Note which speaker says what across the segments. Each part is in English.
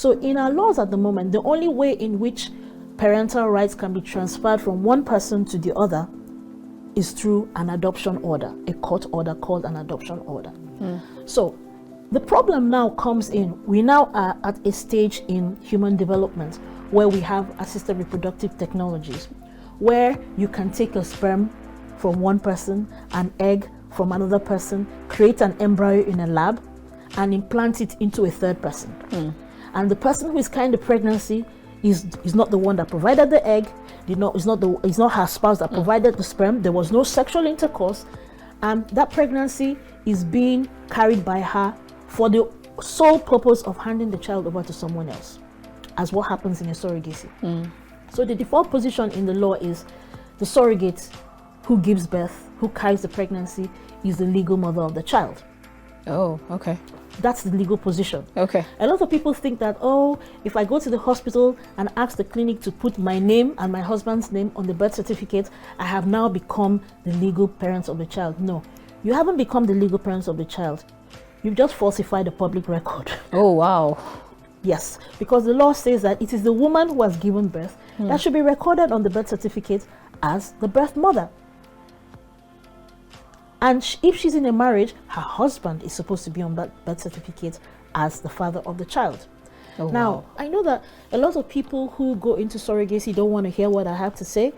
Speaker 1: So in our laws at the moment, the only way in which parental rights can be transferred from one person to the other is through an adoption order, a court order called an adoption order. So the problem now comes in, we now are at a stage in human development where we have assisted reproductive technologies, where you can take a sperm from one person, an egg from another person, create an embryo in a lab, and implant it into a third person. And the person who is carrying the pregnancy is not the one that provided the egg, is not her spouse that provided the sperm. There was no sexual intercourse, and that pregnancy is being carried by her for the sole purpose of handing the child over to someone else, as what happens in a surrogacy. So the default position in the law is the surrogate who gives birth, who carries the pregnancy, is the legal mother of the child.
Speaker 2: Oh, okay.
Speaker 1: That's the legal position.
Speaker 2: Okay.
Speaker 1: A lot of people think that, oh, if I go to the hospital and ask the clinic to put my name and my husband's name on the birth certificate, I have now become the legal parents of the child. No, you haven't become the legal parents of the child. You've just falsified the public record.
Speaker 2: Oh, wow.
Speaker 1: Yes, because the law says that it is the woman who has given birth that should be recorded on the birth certificate as the birth mother. And if she's in a marriage, her husband is supposed to be on that birth certificate as the father of the child.
Speaker 2: Oh,
Speaker 1: now,
Speaker 2: wow.
Speaker 1: I know that a lot of people who go into surrogacy don't want to hear what I have to say.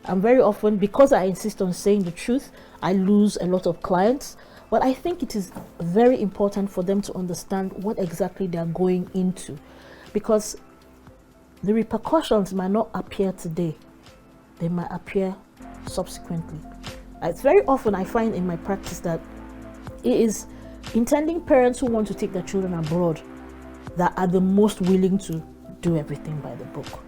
Speaker 1: And very often, because I insist on saying the truth, I lose a lot of clients. But I think it is very important for them to understand what exactly they are going into, because the repercussions might not appear today. They might appear subsequently. It's very often I find in my practice that it is intending parents who want to take their children abroad that are the most willing to do everything by the book.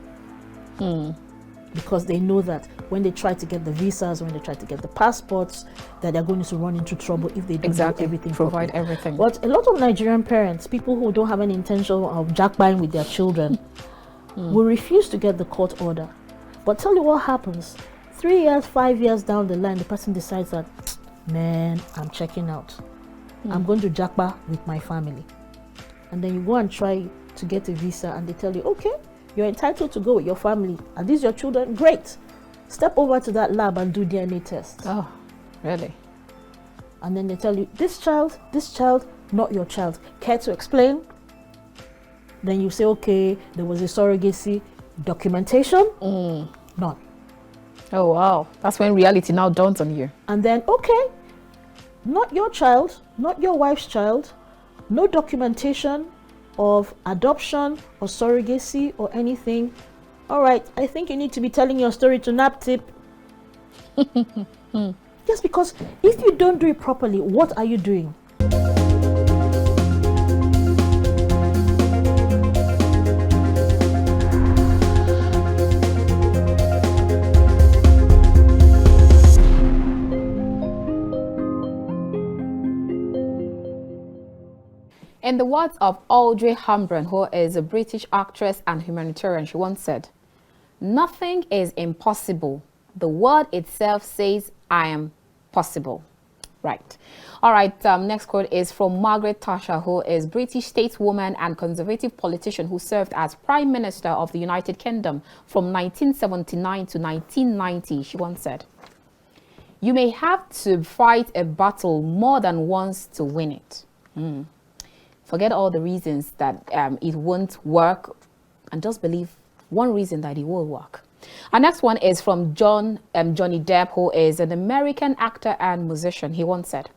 Speaker 1: Because they know that when they try to get the visas, when they try to get the passports, that they're going to run into trouble if they don't do everything
Speaker 2: provide
Speaker 1: properly.
Speaker 2: everything.
Speaker 1: But a lot of Nigerian parents, people who don't have any intention of jackbuying with their children, will refuse to get the court order. But tell you what happens. 3 years, 5 years down the line, the person decides that, man, I'm checking out. I'm going to jackpot with my family. And then you go and try to get a visa and they tell you, okay, you're entitled to go with your family. Are these your children? Great. Step over to that lab and do DNA tests.
Speaker 2: Oh, really?
Speaker 1: And then they tell you, this child, not your child. Care to explain? Then you say, okay, there was a surrogacy. Documentation? None.
Speaker 2: Oh, wow. That's when reality now dawns on you.
Speaker 1: And then, okay, not your child, not your wife's child, no documentation of adoption or surrogacy or anything. All right, I think you need to be telling your story to NAPTIP. Yes, because if you don't do it properly, what are you doing?
Speaker 2: In the words of Audrey Hepburn, who is a British actress and humanitarian, she once said, "Nothing is impossible. The word itself says, I am possible." Right. All right. Next quote is from Margaret Thatcher, who is British stateswoman and conservative politician who served as Prime Minister of the United Kingdom from 1979 to 1990. She once said, "You may have to fight a battle more than once to win it." Forget all the reasons that it won't work and just believe one reason that it will work. Our next one is from Johnny Depp, who is an American actor and musician. He once said,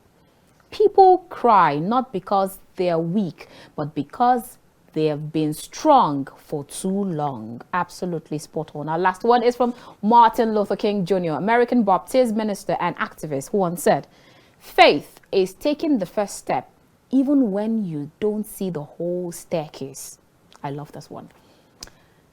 Speaker 2: "People cry not because they are weak, but because they have been strong for too long." Absolutely spot on. Our last one is from Martin Luther King Jr., American Baptist minister and activist, who once said, "Faith is taking the first step even when you don't see the whole staircase." I love this one.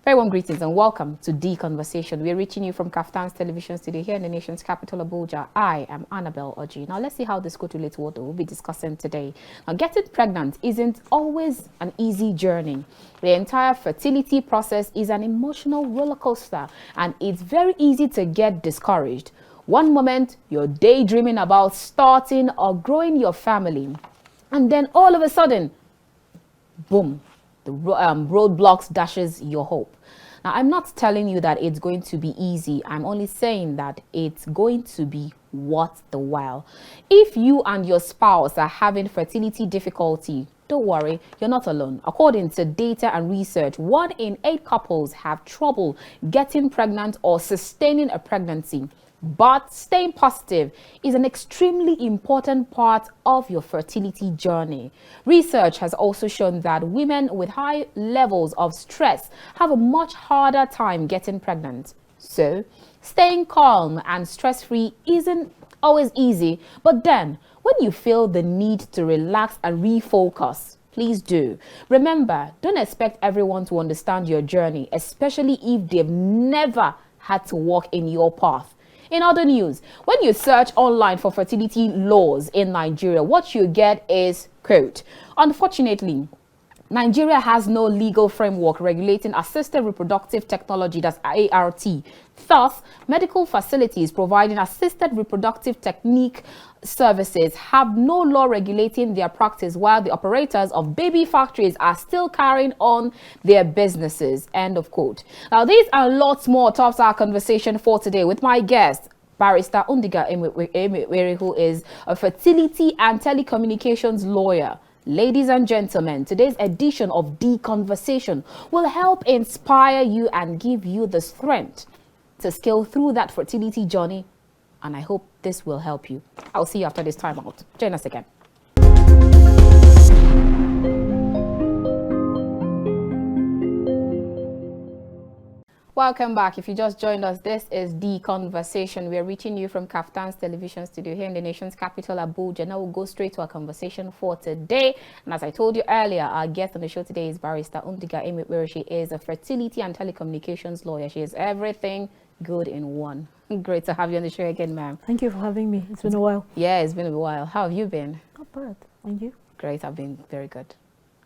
Speaker 2: Very warm greetings and welcome to D Conversation. We're reaching you from KAFTAN's television studio here in the nation's capital, Abuja. I am Annabelle Oji. Now let's see how this correlates what we'll be discussing today. Now, getting pregnant isn't always an easy journey. The entire fertility process is an emotional roller coaster, and it's very easy to get discouraged. One moment you're daydreaming about starting or growing your family, and then all of a sudden, boom, The roadblocks dashes your hope. Now, I'm not telling you that it's going to be easy. I'm only saying that it's going to be worth the while. If you and your spouse are having fertility difficulty, don't worry, you're not alone. According to data and research, 1 in 8 couples have trouble getting pregnant or sustaining a pregnancy. But staying positive is an extremely important part of your fertility journey. Research has also shown that women with high levels of stress have a much harder time getting pregnant. So, staying calm and stress-free isn't always easy, but then when you feel the need to relax and refocus, please do. Remember, don't expect everyone to understand your journey, especially if they've never had to walk in your path. In other news, when you search online for fertility laws in Nigeria, what you get is, quote, unfortunately, Nigeria has no legal framework regulating assisted reproductive technology, that's ART. Thus, medical facilities providing assisted reproductive technique services have no law regulating their practice, while the operators of baby factories are still carrying on their businesses. End of quote. Now, these and lots more tops our conversation for today with my guest, Barrister Undiga Emuekpere, who is a fertility and telecommunications lawyer. Ladies and gentlemen, today's edition of The Conversation will help inspire you and give you the strength to scale through that fertility journey. And I hope this will help you. I'll see you after this time out. Join us again. Welcome back. If you just joined us, this is The Conversation. We are reaching you from KAFTAN's television studio here in the nation's capital, Abuja. Now we'll go straight to our conversation for today. And as I told you earlier, our guest on the show today is Barrister Undiga Emuekpere. She is a fertility and telecommunications lawyer. She is everything good in one. Great to have you on the show again, ma'am.
Speaker 1: Thank you for having me. It's been a while.
Speaker 2: Yeah, it's been a while. How have you been?
Speaker 1: Not bad. And you?
Speaker 2: Great. I've been very good.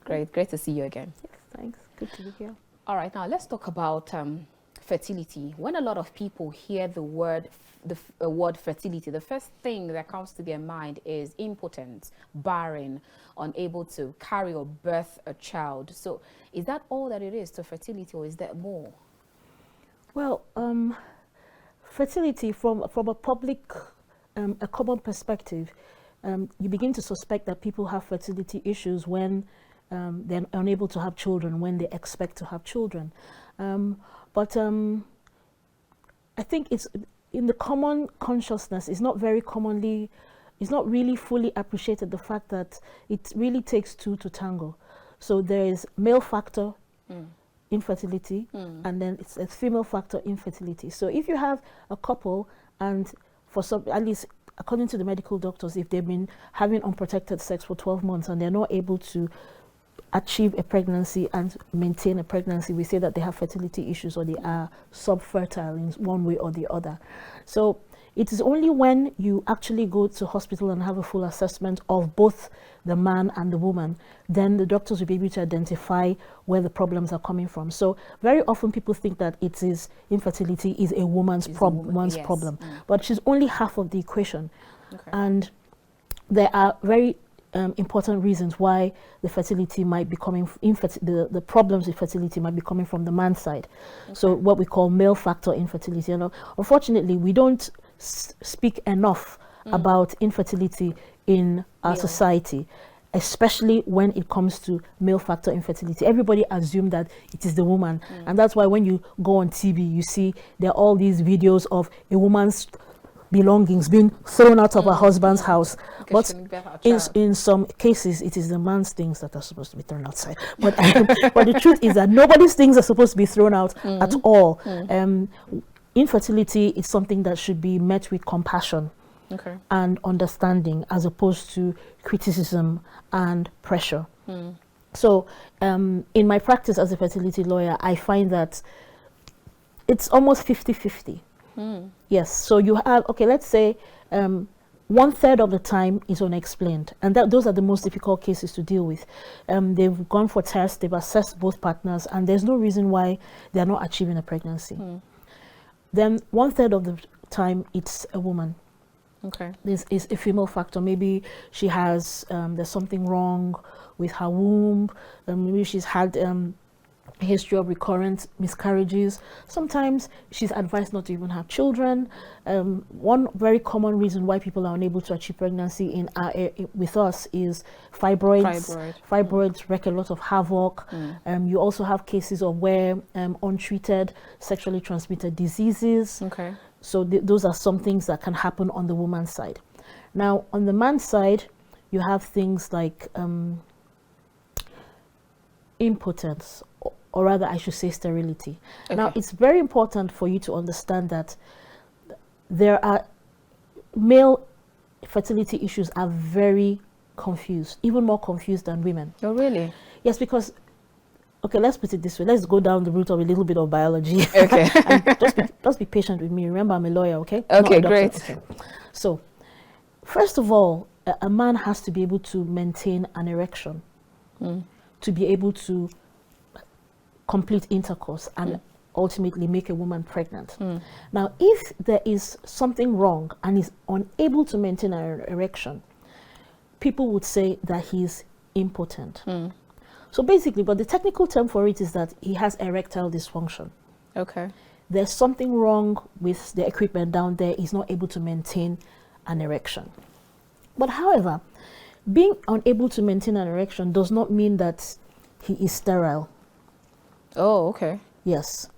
Speaker 2: Great to see you again.
Speaker 1: Yes, thanks. Good to be here.
Speaker 2: All right, now let's talk about fertility. When a lot of people hear the word fertility, the first thing that comes to their mind is impotence, barren, unable to carry or birth a child. So is that all that it is to fertility, or is there more?
Speaker 1: Well, fertility from a public, a common perspective, you begin to suspect that people have fertility issues when they're unable to have children, when they expect to have children. But I think it's in the common consciousness, it's not really fully appreciated, the fact that it really takes two to tango. So there is male factor infertility, and then it's a female factor infertility. So if you have a couple, and for some, at least according to the medical doctors, if they've been having unprotected sex for 12 months and they're not able to achieve a pregnancy and maintain a pregnancy, we say that they have fertility issues, or they are subfertile in one way or the other. So it is only when you actually go to hospital and have a full assessment of both the man and the woman, then the doctors will be able to identify where the problems are coming from. So very often people think that it is infertility is a woman's problem, but she's only half of the equation. Okay. And there are very important reasons why the fertility might be coming, the problems with fertility might be coming from the man's side. Okay. So what we call male factor infertility. Unfortunately, we don't speak enough about infertility in our society, especially when it comes to male factor infertility. Everybody assumes that it is the woman, and that's why when you go on TV, you see there are all these videos of a woman's belongings being thrown out of her husband's house, but in some cases it is the man's things that are supposed to be thrown outside. But but the truth is that nobody's things are supposed to be thrown out at all. Infertility is something that should be met with compassion and understanding, as opposed to criticism and pressure. So in my practice as a fertility lawyer, I find that it's almost 50-50. Yes, so you have, let's say 1/3 of the time is unexplained, and those are the most difficult cases to deal with. They've gone for tests, they've assessed both partners, and there's no reason why they're not achieving a pregnancy. Then 1/3 of the time it's a woman.
Speaker 2: Okay.
Speaker 1: This is a female factor. Maybe she has, there's something wrong with her womb. Maybe she's had a history of recurrent miscarriages. Sometimes she's advised not to even have children. One very common reason why people are unable to achieve pregnancy with us is fibroids. Fibroids wreak a lot of havoc. You also have cases of where untreated sexually transmitted diseases.
Speaker 2: Okay.
Speaker 1: So those are some things that can happen on the woman's side. Now, on the man's side, you have things like impotence, or rather I should say sterility. Okay. Now, it's very important for you to understand that there are male fertility issues are very confused, even more confused than women.
Speaker 2: Oh, really?
Speaker 1: Yes, because, okay, let's put it this way. Let's go down the route of a little bit of biology.
Speaker 2: Okay.
Speaker 1: just be patient with me. Remember, I'm a lawyer, okay?
Speaker 2: Okay, great. Okay.
Speaker 1: So, first of all, a man has to be able to maintain an erection, to be able to complete intercourse and ultimately make a woman pregnant. Now, if there is something wrong and is unable to maintain an erection, people would say that he's impotent. So basically, but the technical term for it is that he has erectile dysfunction.
Speaker 2: Okay.
Speaker 1: There's something wrong with the equipment down there. He's not able to maintain an erection. But however, being unable to maintain an erection does not mean that he is sterile.
Speaker 2: Oh, okay.
Speaker 1: Yes.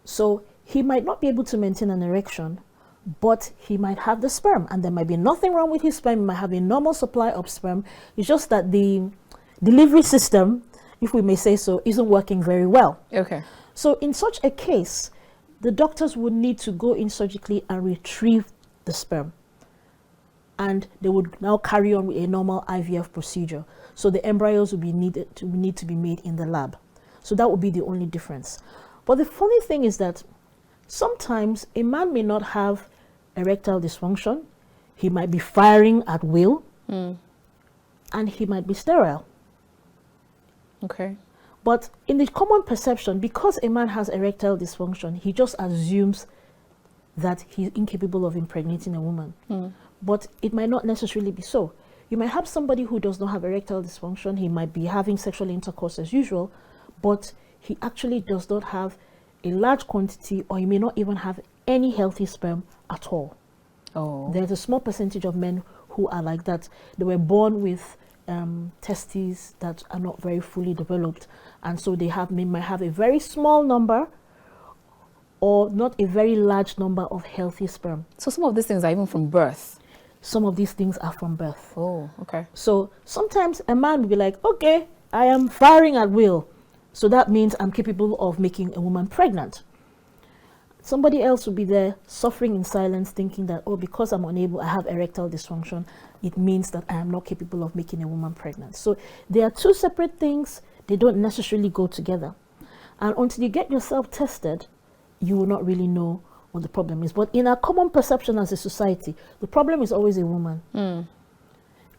Speaker 1: So he might not be able to maintain an erection, but he might have the sperm, and there might be nothing wrong with his sperm. He might have a normal supply of sperm. It's just that the delivery system, if we may say so, isn't working very well.
Speaker 2: Okay.
Speaker 1: So in such a case, the doctors would need to go in surgically and retrieve the sperm. And they would now carry on with a normal IVF procedure. So the embryos would need to be made in the lab. So that would be the only difference. But the funny thing is that sometimes a man may not have erectile dysfunction. He might be firing at will, and he might be sterile.
Speaker 2: Okay.
Speaker 1: But in the common perception, because a man has erectile dysfunction, he just assumes that he's incapable of impregnating a woman. But it might not necessarily be so. You might have somebody who does not have erectile dysfunction. He might be having sexual intercourse as usual, but he actually does not have a large quantity, or he may not even have any healthy sperm at all.
Speaker 2: Oh.
Speaker 1: There's a small percentage of men who are like that. They were born with testes that are not very fully developed, and so they might have a very small number or not a very large number of healthy sperm.
Speaker 2: So some of these things are even from birth?
Speaker 1: Some of these things are from birth.
Speaker 2: Oh, okay.
Speaker 1: So sometimes a man will be like, okay, I am firing at will, so that means I'm capable of making a woman pregnant. Somebody else will be there suffering in silence, thinking that, oh, because I'm unable, I have erectile dysfunction, it means that I am not capable of making a woman pregnant. So they are two separate things. They don't necessarily go together. And until you get yourself tested, you will not really know what the problem is. But in our common perception as a society, the problem is always a woman.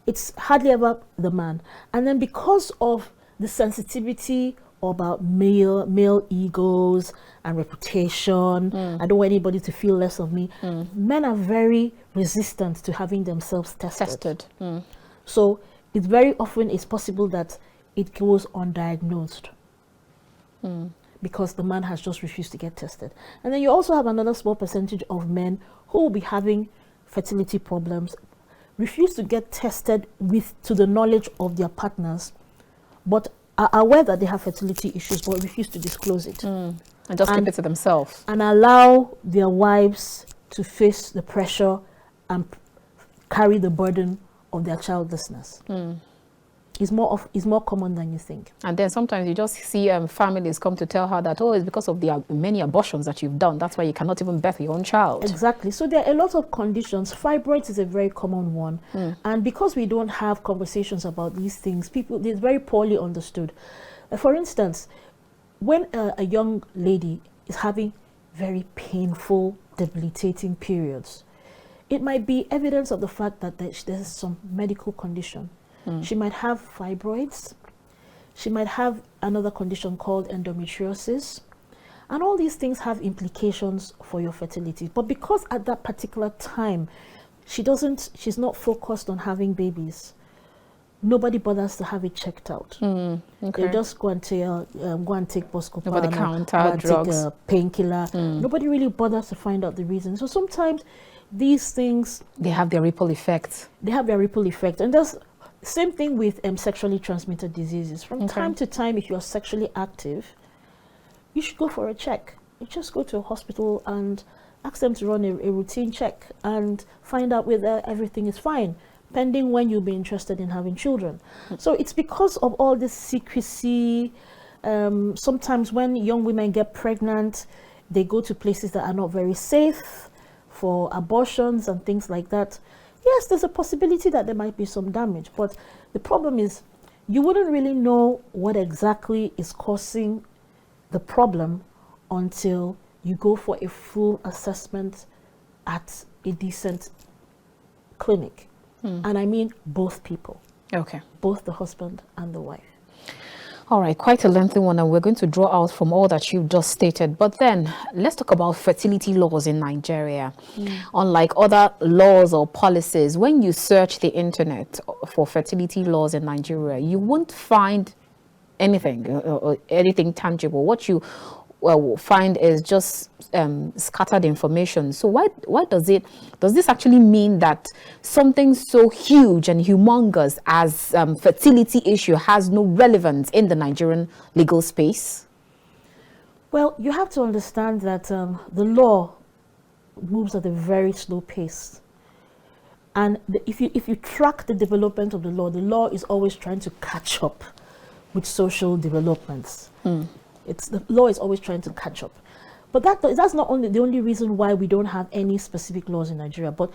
Speaker 1: It's hardly ever the man. And then because of the sensitivity about male egos and reputation, I don't want anybody to feel less of me, men are very resistant to having themselves tested. So it's very often it's possible that it goes undiagnosed because the man has just refused to get tested. And then you also have another small percentage of men who will be having fertility problems, refuse to get tested to the knowledge of their partners, but are aware that they have fertility issues but refuse to disclose it.
Speaker 2: And just keep it to themselves. And
Speaker 1: allow their wives to face the pressure and carry the burden of their childlessness. It's more common than you think.
Speaker 2: And then sometimes you just see families come to tell her that, oh, it's because of the many abortions that you've done. That's why you cannot even birth your own child.
Speaker 1: Exactly. So there are a lot of conditions. Fibroids is a very common one. And because we don't have conversations about these things, it's very poorly understood. For instance, when a young lady is having very painful, debilitating periods, it might be evidence of the fact that there's some medical condition. She might have fibroids. She might have another condition called endometriosis. And all these things have implications for your fertility. But because at that particular time, she's not focused on having babies. Nobody bothers to have it checked out. They just go and take Buscopan,
Speaker 2: over the counter
Speaker 1: go and
Speaker 2: drugs,
Speaker 1: take a painkiller. Nobody really bothers to find out the reason. So sometimes these things,
Speaker 2: they have their ripple effects.
Speaker 1: They have their ripple effect, and that's same thing with sexually transmitted diseases. From time to time, if you are sexually active, you should go for a check. You just go to a hospital and ask them to run a routine check and find out whether everything is fine, pending when you'll be interested in having children. So it's because of all this secrecy. Sometimes when young women get pregnant, they go to places that are not very safe for abortions and things like that. Yes, there's a possibility that there might be some damage, but the problem is you wouldn't really know what exactly is causing the problem until you go for a full assessment at a decent clinic. And I mean both people.
Speaker 2: Okay.
Speaker 1: Both the husband and the wife.
Speaker 2: All right, quite a lengthy one, and we're going to draw out from all that you've just stated. But then let's talk about fertility laws in Nigeria. Unlike other laws or policies, when you search the internet for fertility laws in Nigeria, you won't find anything or anything tangible. What you find is just scattered information. So why does this actually mean that something so huge and humongous as fertility issue has no relevance in the Nigerian legal space?
Speaker 1: Well, you have to understand that the law moves at a very slow pace. And if you track the development of the law is always trying to catch up with social developments. The law is always trying to catch up. But that's not the only reason why we don't have any specific laws in Nigeria. But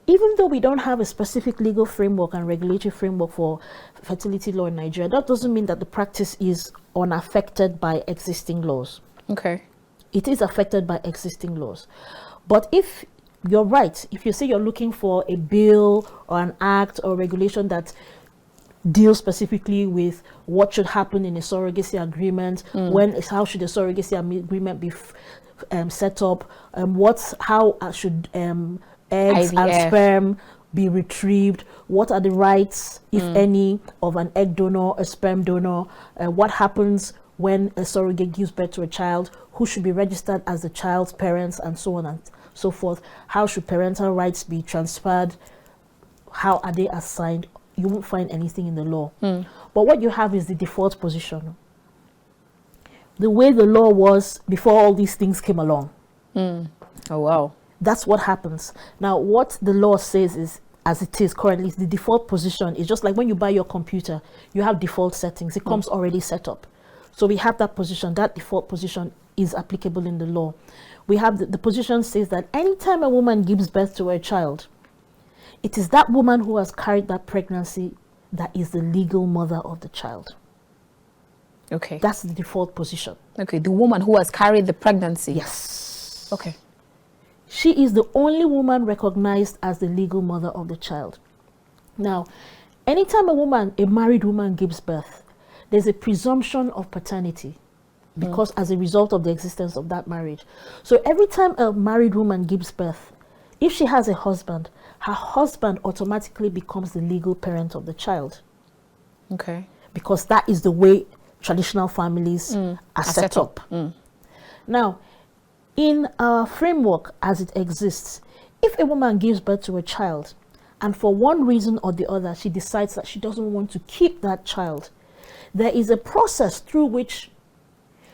Speaker 1: even though we don't have a specific legal framework and regulatory framework for fertility law in Nigeria, that doesn't mean that the practice is unaffected by existing laws.
Speaker 2: Okay.
Speaker 1: It is affected by existing laws. But if you're right, if you say you're looking for a bill or an act or regulation that deal specifically with what should happen in a surrogacy agreement, how should a surrogacy agreement be set up, how should eggs
Speaker 2: IVF
Speaker 1: and sperm be retrieved, what are the rights, if any, of an egg donor, a sperm donor, what happens when a surrogate gives birth to a child, who should be registered as the child's parents, and so on and so forth, how should parental rights be transferred, how are they assigned. You won't find anything in the law. But what you have is the default position. The way the law was before all these things came along.
Speaker 2: Oh, wow.
Speaker 1: That's what happens. Now, what the law says is, as it is currently, the default position is just like when you buy your computer, you have default settings. It comes already set up. So we have that position. That default position is applicable in the law. We have the position says that anytime a woman gives birth to a child, it is that woman who has carried that pregnancy that is the legal mother of the child.
Speaker 2: Okay.
Speaker 1: That's the default position.
Speaker 2: Okay, the woman who has carried the pregnancy.
Speaker 1: Yes.
Speaker 2: Okay.
Speaker 1: She is the only woman recognized as the legal mother of the child. Now, anytime a married woman gives birth, there's a presumption of paternity because as a result of the existence of that marriage. So every time a married woman gives birth, if she has a husband, her husband automatically becomes the legal parent of the child.
Speaker 2: Okay.
Speaker 1: Because that is the way traditional families are set up. Now, in our framework as it exists, if a woman gives birth to a child and for one reason or the other she decides that she doesn't want to keep that child, there is a process through which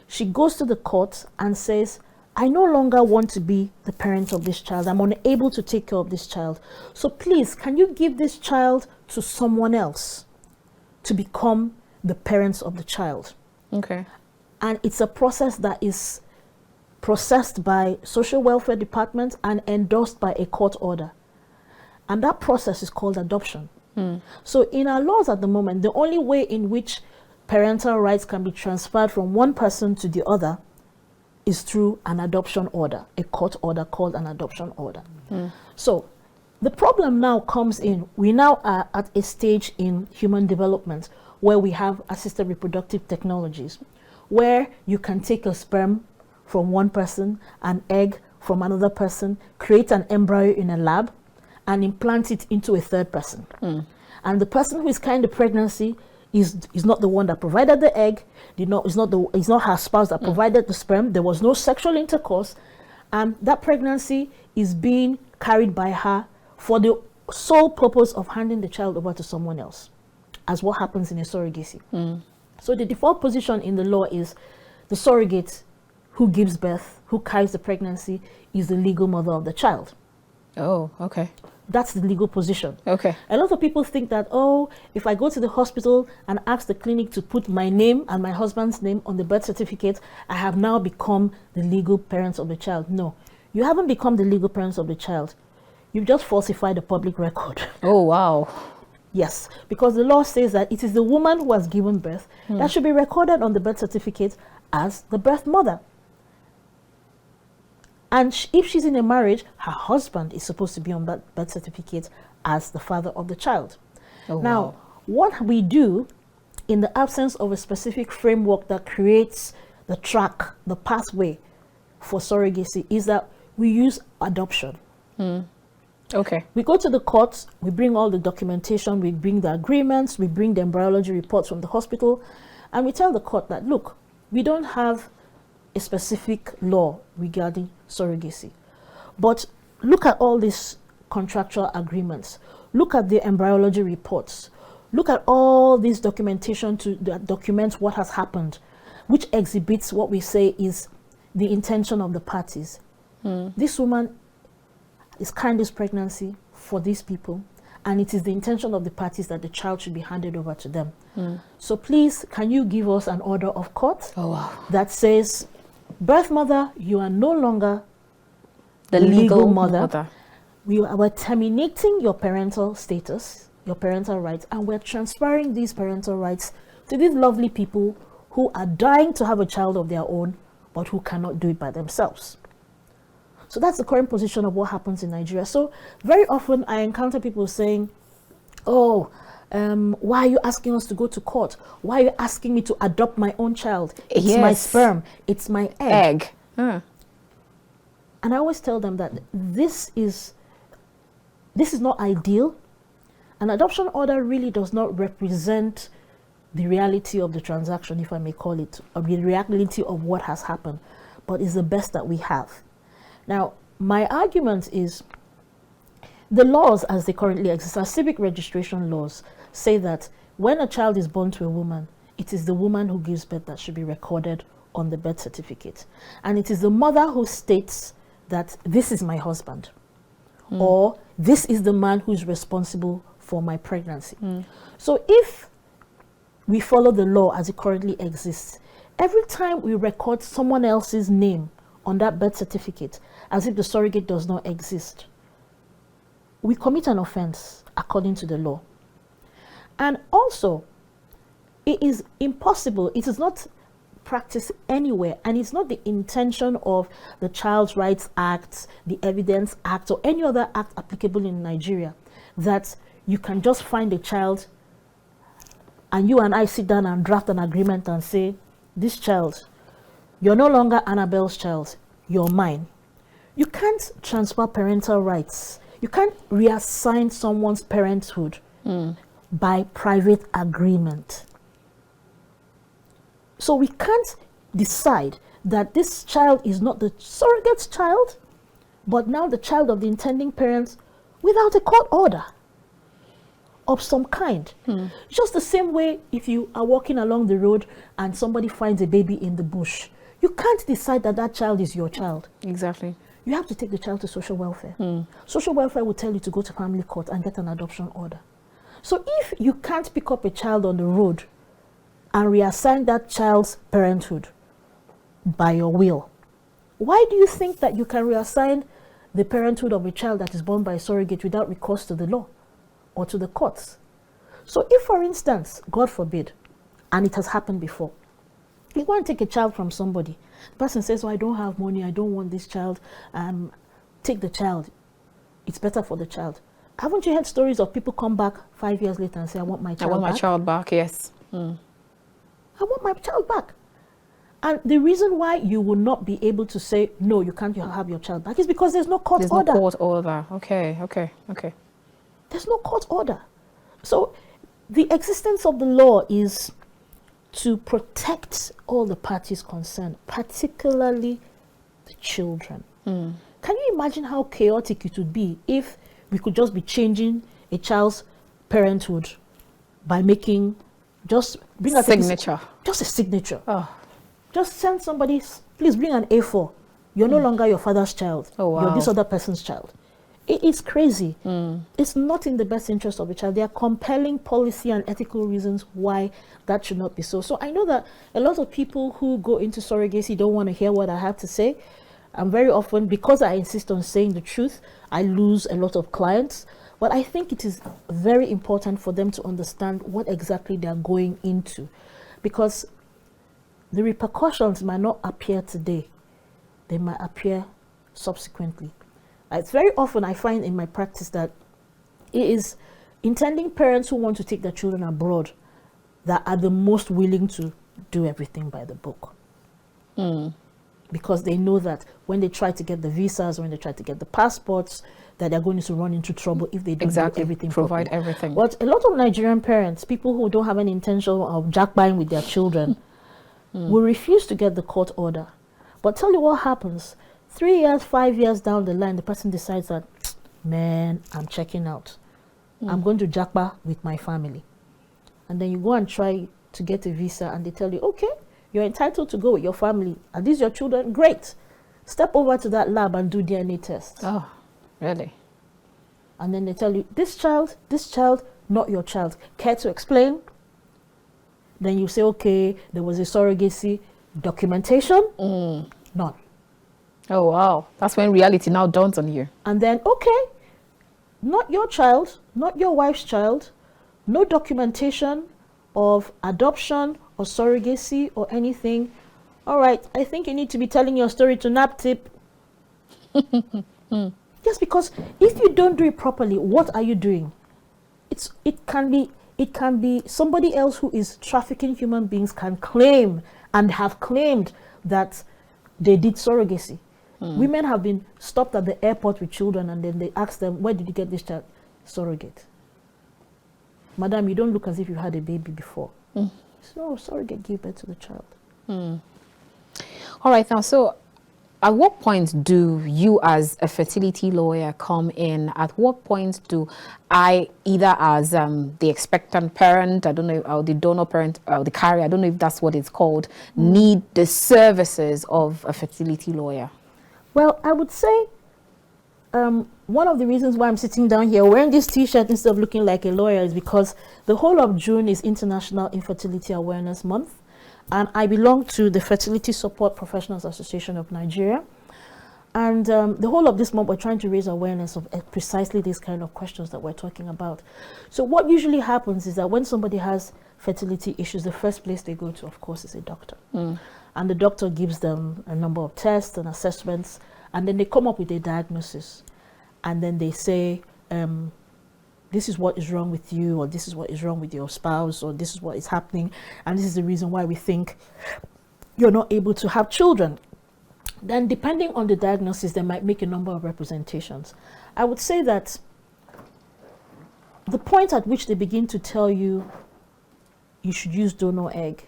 Speaker 1: she goes to the court and says, I no longer want to be the parent of this child. I'm unable to take care of this child. So please, can you give this child to someone else to become the parents of the child?
Speaker 2: Okay.
Speaker 1: And it's a process that is processed by social welfare department and endorsed by a court order. And that process is called adoption. So in our laws at the moment, the only way in which parental rights can be transferred from one person to the other is through an adoption order, a court order called an adoption order. So the problem now comes in, we now are at a stage in human development where we have assisted reproductive technologies, where you can take a sperm from one person, an egg from another person, create an embryo in a lab, and implant it into a third person. And the person who is carrying the pregnancy is not the one that provided the egg, it's not her spouse that provided the sperm, there was no sexual intercourse, and that pregnancy is being carried by her for the sole purpose of handing the child over to someone else, as what happens in a surrogacy. So the default position in the law is the surrogate who gives birth, who carries the pregnancy, is the legal mother of the child.
Speaker 2: Oh, okay.
Speaker 1: That's the legal position.
Speaker 2: Okay.
Speaker 1: A lot of people think that, oh, if I go to the hospital and ask the clinic to put my name and my husband's name on the birth certificate, I have now become the legal parents of the child. No, you haven't become the legal parents of the child. You've just falsified the public record.
Speaker 2: Oh, wow.
Speaker 1: Yes, because the law says that it is the woman who has given birth that should be recorded on the birth certificate as the birth mother. And if she's in a marriage, her husband is supposed to be on that birth certificate as the father of the child.
Speaker 2: Oh,
Speaker 1: now,
Speaker 2: wow.
Speaker 1: what we do in the absence of a specific framework that creates the track, the pathway for surrogacy, is that we use adoption.
Speaker 2: Okay.
Speaker 1: We go to the courts, we bring all the documentation, we bring the agreements, we bring the embryology reports from the hospital, and we tell the court that, look, we don't have a specific law regarding surrogacy. But look at all these contractual agreements. Look at the embryology reports. Look at all this documentation that documents what has happened, which exhibits what we say is the intention of the parties. This woman is carrying this pregnancy for these people, and it is the intention of the parties that the child should be handed over to them. So please, can you give us an order of court that says, birth mother, you are no longer
Speaker 2: The legal mother.
Speaker 1: We're terminating your parental status, your parental rights, and we're transferring these parental rights to these lovely people who are dying to have a child of their own, but who cannot do it by themselves. So that's the current position of what happens in Nigeria. So very often I encounter people saying, oh, why are you asking us to go to court? Why are you asking me to adopt my own child? It's my sperm. It's my egg. And I always tell them that this is not ideal. An adoption order really does not represent the reality of the transaction, if I may call it, or the reality of what has happened, but is the best that we have. Now, my argument is the laws as they currently exist, our civic registration laws, say that when a child is born to a woman, it is the woman who gives birth that should be recorded on the birth certificate. And it is the mother who states that this is my husband, or this is the man who's responsible for my pregnancy. So if we follow the law as it currently exists, every time we record someone else's name on that birth certificate as if the surrogate does not exist, we commit an offense according to the law. And also, it is impossible, it is not practiced anywhere, and it's not the intention of the Child Rights Act, the Evidence Act, or any other act applicable in Nigeria, that you can just find a child and you and I sit down and draft an agreement and say, this child, you're no longer Annabelle's child, you're mine. You can't transfer parental rights. You can't reassign someone's parenthood by private agreement. So we can't decide that this child is not the surrogate's child, but now the child of the intending parents without a court order of some kind. Just the same way if you are walking along the road and somebody finds a baby in the bush, you can't decide that that child is your child.
Speaker 2: Exactly.
Speaker 1: You have to take the child to social welfare. Social welfare will tell you to go to family court and get an adoption order. So if you can't pick up a child on the road and reassign that child's parenthood by your will, why do you think that you can reassign the parenthood of a child that is born by a surrogate without recourse to the law or to the courts? So if, for instance, God forbid, and it has happened before, you go and take a child from somebody, the person says, oh, I don't have money, I don't want this child, take the child, it's better for the child. Haven't you heard stories of people come back 5 years later and say, I want my child back?
Speaker 2: I want my child back, yes.
Speaker 1: I want my child back. And the reason why you will not be able to say, no, you can't have your child back is because there's no court order.
Speaker 2: There's no court order. Okay.
Speaker 1: There's no court order. So the existence of the law is to protect all the parties concerned, particularly the children. Can you imagine how chaotic it would be if we could just be changing a child's parenthood by making just bring
Speaker 2: signature.
Speaker 1: Just a signature.
Speaker 2: Oh.
Speaker 1: Just send somebody, please bring an A4. You're no longer your father's child.
Speaker 2: Oh, wow.
Speaker 1: You're this other person's child. It is crazy. It's not in the best interest of the child. There are compelling policy and ethical reasons why that should not be so. So I know that a lot of people who go into surrogacy don't want to hear what I have to say. And very often, because I insist on saying the truth, I lose a lot of clients. But I think it is very important for them to understand what exactly they're going into. Because the repercussions might not appear today. They might appear subsequently. It's very often I find in my practice that it is intending parents who want to take their children abroad that are the most willing to do everything by the book. Because they know that when they try to get the visas, when they try to get the passports, that they're going to run into trouble if they don't do everything.
Speaker 2: Provide everything.
Speaker 1: But a lot of Nigerian parents, people who don't have any intention of jackbuying with their children, will refuse to get the court order. But tell you what happens. 3 years, 5 years down the line, the person decides that, man, I'm checking out. I'm going to jackpot with my family. And then you go and try to get a visa and they tell you, okay, you're entitled to go with your family. Are these your children? Great. Step over to that lab and do DNA tests.
Speaker 2: Oh, really?
Speaker 1: And then they tell you, this child, not your child. Care to explain? Then you say, okay, there was a surrogacy. Documentation? None.
Speaker 2: Oh, wow. That's when reality now dawns on you.
Speaker 1: And then, okay, not your child, not your wife's child, no documentation of adoption or surrogacy or anything. All right, I think you need to be telling your story to NAPTIP. Yes, because if you don't do it properly, what are you doing? It can be somebody else who is trafficking human beings can claim and have claimed that they did surrogacy. Women have been stopped at the airport with children and then they ask them, where did you get this child? Surrogate. Madam, you don't look as if you had a baby before. So surrogate gave birth to the child.
Speaker 2: All right, now, so at what point do you as a fertility lawyer come in? At what point do I, either as the expectant parent, I don't know, or the donor parent, or the carrier, I don't know if that's what it's called, need the services of a fertility lawyer?
Speaker 1: Well, I would say one of the reasons why I'm sitting down here wearing this t-shirt instead of looking like a lawyer is because the whole of June is International Infertility Awareness Month. And I belong to the Fertility Support Professionals Association of Nigeria. And the whole of this month, we're trying to raise awareness of precisely these kind of questions that we're talking about. So what usually happens is that when somebody has fertility issues, the first place they go to, of course, is a doctor. And the doctor gives them a number of tests and assessments, and then they come up with a diagnosis. And then they say, this is what is wrong with you, or this is what is wrong with your spouse, or this is what is happening, and this is the reason why we think you're not able to have children. Then depending on the diagnosis, they might make a number of representations. I would say that the point at which they begin to tell you you should use donor egg,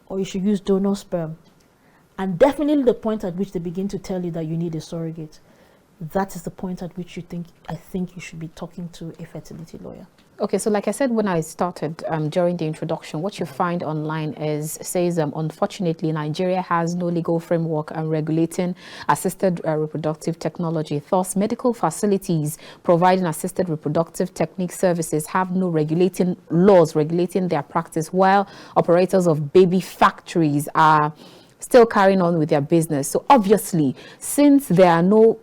Speaker 1: or you should use donor sperm, and definitely the point at which they begin to tell you that you need a surrogate, that is the point at which I think you should be talking to a fertility lawyer.
Speaker 2: Okay, so like I said when I started during the introduction, what you find online says unfortunately Nigeria has no legal framework regulating assisted reproductive technology. Thus, medical facilities providing assisted reproductive technique services have no laws regulating their practice, while operators of baby factories are still carrying on with their business. So obviously, since there are no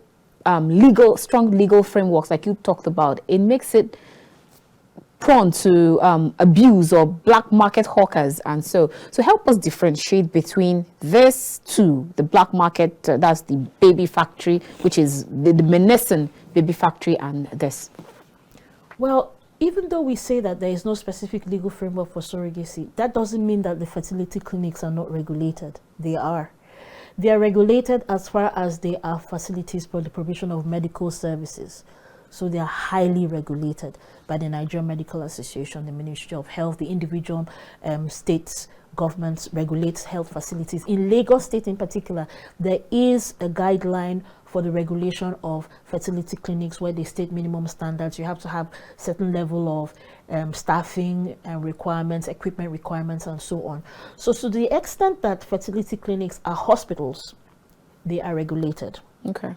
Speaker 2: strong legal frameworks like you talked about, it makes it prone to abuse or black market hawkers. And so help us differentiate between this two, the black market, that's the baby factory, which is the menacing baby factory, and this.
Speaker 1: Well, even though we say that there is no specific legal framework for surrogacy, that doesn't mean that the fertility clinics are not regulated. They are. They are regulated as far as they are facilities for the provision of medical services. So they are highly regulated by the Nigerian Medical Association, the Ministry of Health, the individual states, governments regulates health facilities. In Lagos State in particular, there is a guideline for the regulation of fertility clinics where they state minimum standards. You have to have certain level of staffing requirements, equipment requirements, and so on. So to the extent that fertility clinics are hospitals, they are regulated.
Speaker 2: Okay.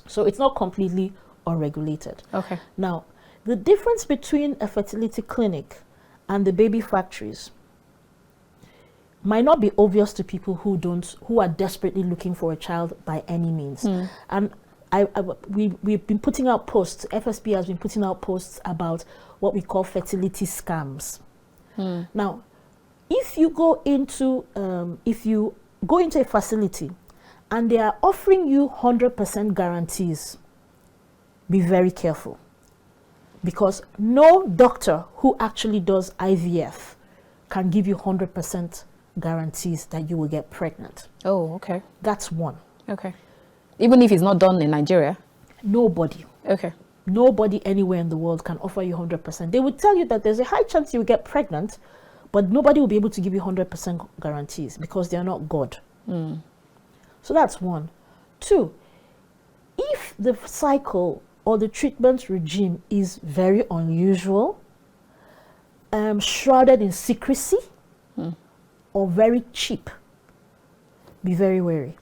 Speaker 1: So it's not completely unregulated.
Speaker 2: Okay.
Speaker 1: Now, the difference between a fertility clinic and the baby factories might not be obvious to people who are desperately looking for a child by any means. And we've been putting out posts, FSP has been putting out posts about what we call fertility scams. Now, if you go into a facility and they are offering you 100% guarantees, be very careful, because no doctor who actually does IVF can give you 100% guarantees that you will get pregnant.
Speaker 2: Oh, okay.
Speaker 1: That's one.
Speaker 2: Okay. Even if it's not done in Nigeria?
Speaker 1: Nobody.
Speaker 2: Okay.
Speaker 1: Nobody anywhere in the world can offer you 100%. They would tell you that there's a high chance you will get pregnant, but nobody will be able to give you 100% guarantees because they are not God. So that's one. Two, if the cycle or the treatment regime is very unusual, shrouded in secrecy, or very cheap, be very wary.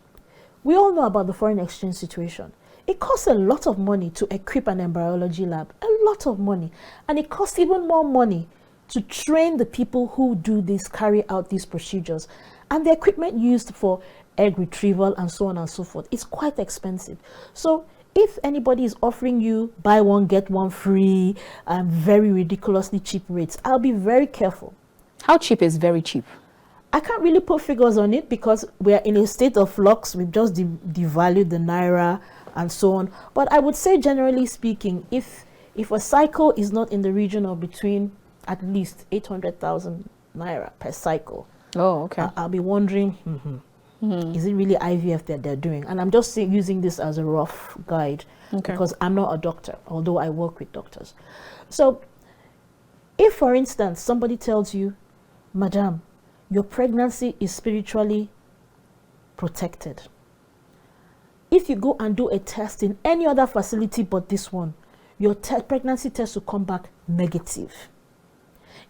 Speaker 1: We all know about the foreign exchange situation. It costs a lot of money to equip an embryology lab, a lot of money. And it costs even more money to train the people who do this, carry out these procedures. And the equipment used for egg retrieval and so on and so forth is quite expensive. So if anybody is offering you buy one, get one free, very ridiculously cheap rates, I'll be very careful.
Speaker 2: How cheap is very cheap?
Speaker 1: I can't really put figures on it because we are in a state of flux. We've just devalued the naira and so on. But I would say, generally speaking, if a cycle is not in the region of between at least 800,000 naira per cycle,
Speaker 2: oh, okay,
Speaker 1: I'll be wondering, is it really IVF that they're doing? And I'm just using this as a rough guide, because I'm not a doctor, although I work with doctors. So if, for instance, somebody tells you, Madam, your pregnancy is spiritually protected. If you go and do a test in any other facility but this one, your pregnancy test will come back negative.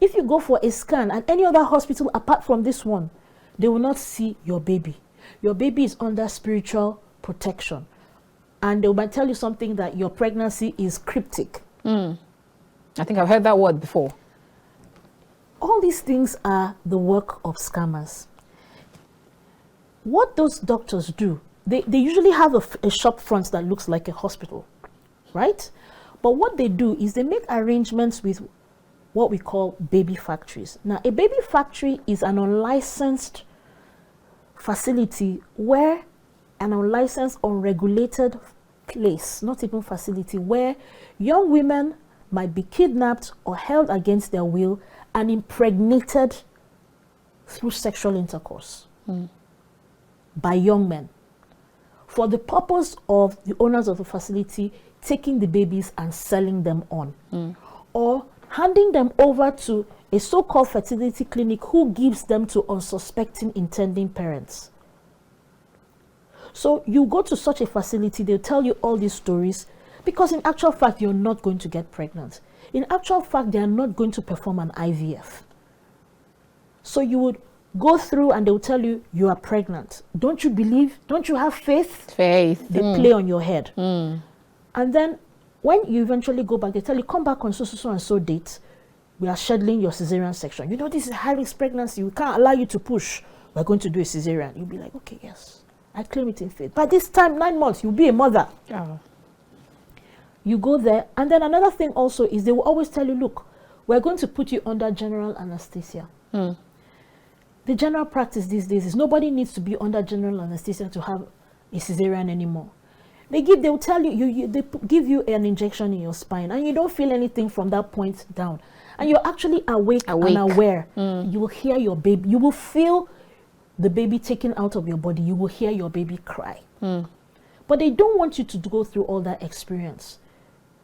Speaker 1: If you go for a scan at any other hospital apart from this one, they will not see your baby. Your baby is under spiritual protection. And they might tell you something that your pregnancy is cryptic.
Speaker 2: I think I've heard that word before.
Speaker 1: All these things are the work of scammers. What those doctors do, they usually have a shop front that looks like a hospital, right? But what they do is they make arrangements with what we call baby factories. Now, a baby factory is an unlicensed facility where an unlicensed, unregulated place, not even facility, where young women might be kidnapped or held against their will and impregnated through sexual intercourse by young men for the purpose of the owners of the facility taking the babies and selling them on, or handing them over to a so-called fertility clinic who gives them to unsuspecting intending parents. So you go to such a facility, they'll tell you all these stories, because in actual fact, you're not going to get pregnant. In actual fact, they are not going to perform an IVF. So you would go through and they'll tell you, you are pregnant. Don't you believe? Don't you have faith?
Speaker 2: Faith.
Speaker 1: They play on your head. And then when you eventually go back, they tell you, come back on so and so date. We are scheduling your cesarean section. You know, this is a high-risk pregnancy. We can't allow you to push. We're going to do a cesarean. You'll be like, okay, yes, I claim it in faith. By this time, 9 months, you'll be a mother. You go there, and then another thing also is they will always tell you, look, we're going to put you under general anesthesia. The general practice these days is nobody needs to be under general anesthesia to have a cesarean anymore. They'll tell you, they give you an injection in your spine, and you don't feel anything from that point down. And you're actually awake. And aware. You will hear your baby. You will feel the baby taken out of your body. You will hear your baby cry. But they don't want you to go through all that experience.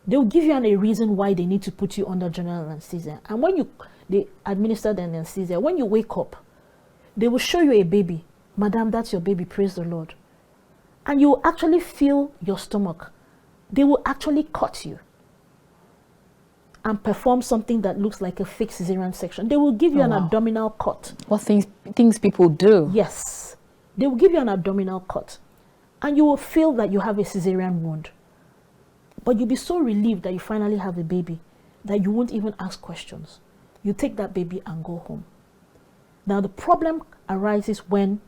Speaker 1: They'll give you a reason why they need to put you under general anesthesia. And when they administer the anesthesia, when you wake up, they will show you a baby. Madam, that's your baby, praise the Lord. And you will actually feel your stomach. They will actually cut you and perform something that looks like a fake cesarean section. They will give you an abdominal cut.
Speaker 2: What things people do?
Speaker 1: Yes. They will give you an abdominal cut. And you will feel that you have a cesarean wound. But you'll be so relieved that you finally have a baby that you won't even ask questions. You take that baby and go home. Now the problem arises when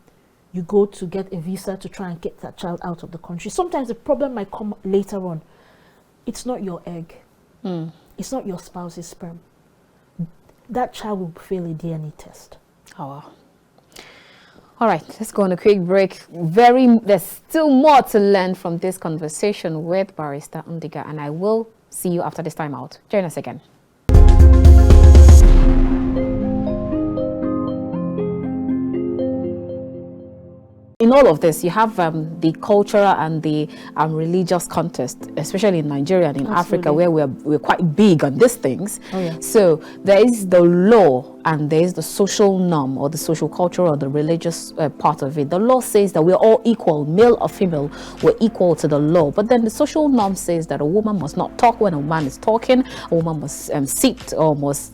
Speaker 1: you go to get a visa to try and get that child out of the country. Sometimes the problem might come later on. It's not your egg. It's not your spouse's sperm. That child will fail a DNA test.
Speaker 2: Oh, wow. All right, let's go on a quick break. There's still more to learn from this conversation with Barrister Undiga, and I will see you after this time out. Join us again. In all of this, you have the cultural and the religious context, especially in Nigeria and in Africa, where we're quite big on these things. So there is the law and there is the social norm, or the social culture, or the religious part of it. The law says that we're all equal, male or female, we're equal to the law. But then the social norm says that a woman must not talk when a man is talking, a woman must sit or must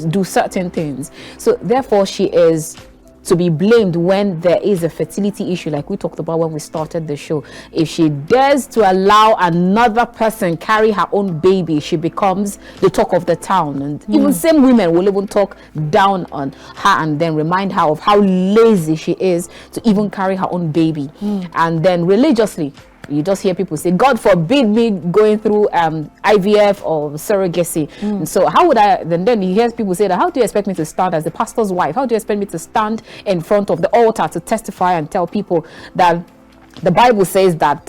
Speaker 2: do certain things. So therefore she is to be blamed when there is a fertility issue, like we talked about when we started the show. If she dares to allow another person carry her own baby, she becomes the talk of the town. And even same women will even talk down on her and then remind her of how lazy she is to even carry her own baby. And then religiously, you just hear people say, God forbid me going through IVF or surrogacy. And so how would I, then you hear people say that, how do you expect me to stand as the pastor's wife? How do you expect me to stand in front of the altar to testify and tell people that the Bible says that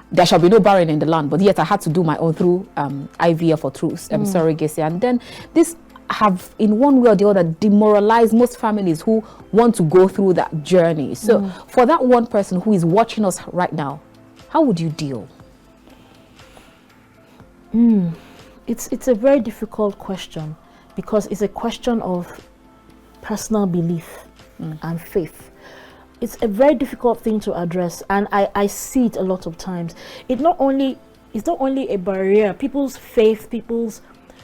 Speaker 2: there shall be no barren in the land, but yet I had to do my own through IVF or through surrogacy. And then this have in one way or the other demoralized most families who want to go through that journey. So for that one person who is watching us right now, how would you deal?
Speaker 1: It's a very difficult question, because it's a question of personal belief and faith. It's a very difficult thing to address, and I see it a lot of times. It's not only a barrier. People's faith, people's